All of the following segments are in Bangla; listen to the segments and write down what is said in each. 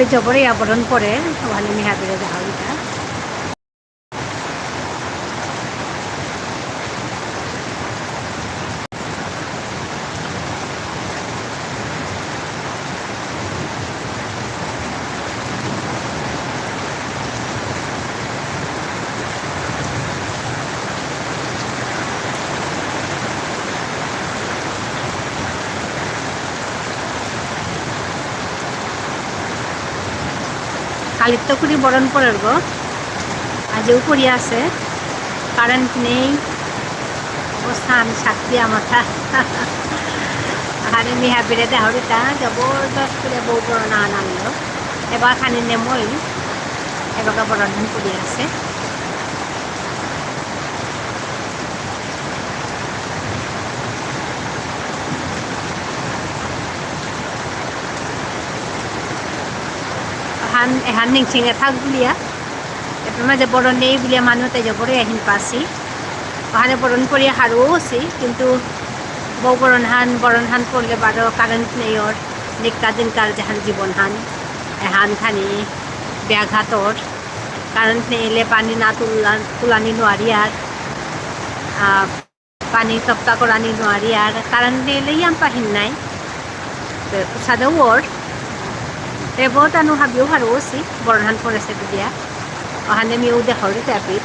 এপে জবরে আবরণ করে ওখানে মিহাবিরে যাওয়া কালিত্য করি বরণ পরের গো আজও করিয়া আছে কারেন্ট নেই অবস্থা আমি সাক্ষী মাথা হারে মিহা বেড়ে দেহরিটা জবরদস্ত করে বউ বরণ আনলো এবার খানি নেমই এবার বরণ করিয়া আছে এহান নিংচিঙে থাক বুলিয়া এরপর মাঝে বরণ নেই বুলিয়া মানুষ তাই জবরে আহিন পাসি ওখানে বরণ করিয়া হারও আছি কিন্তু বউ বরণ হান করলে বারো কারেন্ট নেই ওর নিকা দিনকার যেহান জীবন হান এহান খানি ব্যাঘাতর কারেন্ট নেই এলে পানি না তুলানি নোয়ারি আর পানি তপ্তা করানি নোয়ারি আর কারেন্ট নেই এলে ইয়াম পাহিন নাই সাদেও ওর বহুত আনো হাবিও হারও আছি বরণ হান করেছে বুলিয়া ওখানে মিও দেখারি তাপি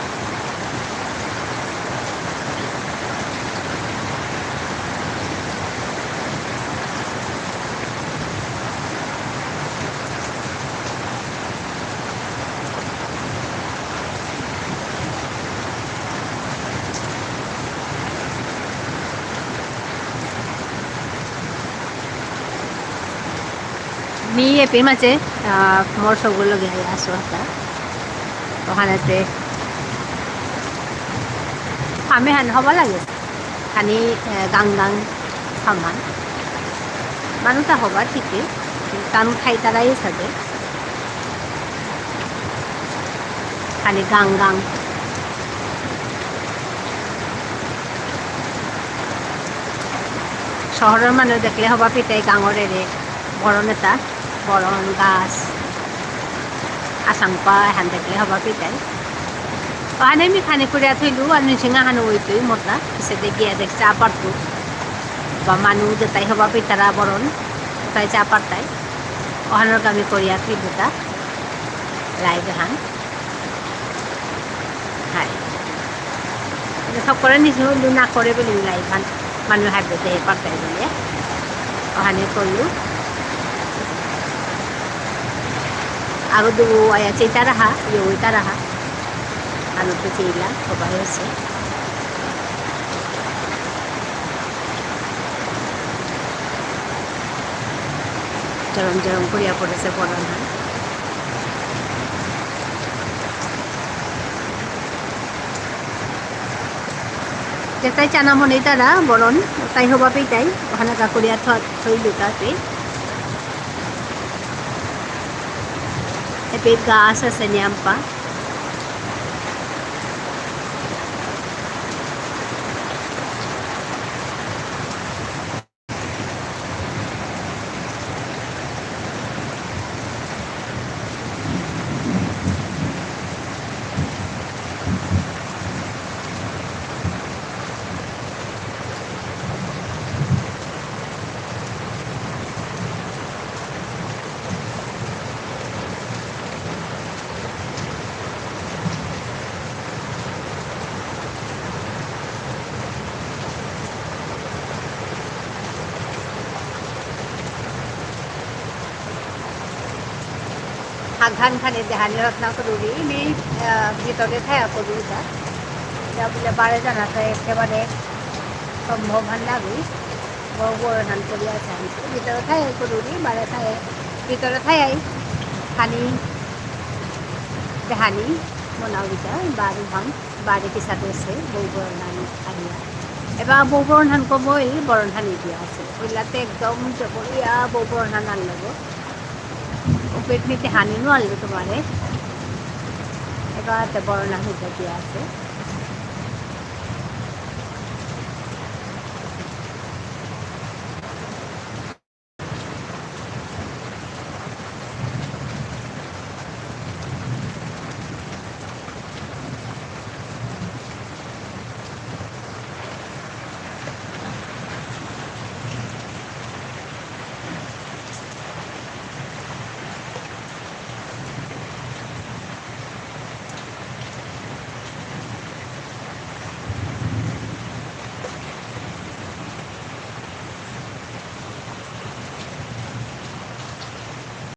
মি এপি মাঝে মোর সবগুলো লগে আসো একটা ওখানেতে আমি হান হবা লাগে খানি গাং গাং খামান মানুষটা হবা ঠিকই কারণ খাই তারাই সাথে খানি গাং গাং শহরের মানুষ দেখলে হবা পিতাই গাঙর এরে বড় নেতা বরণ গাছ আসাংপা এখান দেখলে হবা পিতাই ওখানে আমি খানি করিয়া থইলু আর নিচিঙা হানো ওইতুই মোটা সেটা গিয়া দেখছে আপারতু বা মানুষ যেটাই হবা পিতারা বরণ তাই চা পারতাই ওখানের আমি করিয়া থইলুটা লাইভ হান হাই সব করে নিজে হইলু না করে বলি লাইভ হান মানুষ হাইবে দেহে পারতাই বলে ওখানে করলু আরো দেবো আয়া চেতা রাহা ওইটা রাহা আলু তো চেইলা সবাই হয়েছে জরম জরম করিয়া পড়েছে বরণ হান যেটাই চানা মনে তারা বরণ তাই হবা পেটাই ওখানে করিয়া থইলু তাতে এপে গাছ আছে নিয়াম্পা হাঘান খানে দেহানি রত্না করি আমি ভিতরে থাকা করি যা বলে বারে জানাতে একেবারে সম্ভব হান লাগি বড় ধান করি আছে আমি ভিতরে থাই করি বারে থাই ভিতরে থাই খানি দেহানি মনাও দিতা বারো ধান বারে পিছাতে আছে বউ বড় ধান আনিয়া এবার বউ বড় ধান কবই বড় ধান দিয়া আছে ওইলাতে একদম জবরিয়া বউ বড় ধান আনলো পেট নিতে হানি নো আনলো তোমারে এবার বড় না হইতে দিয়া আছে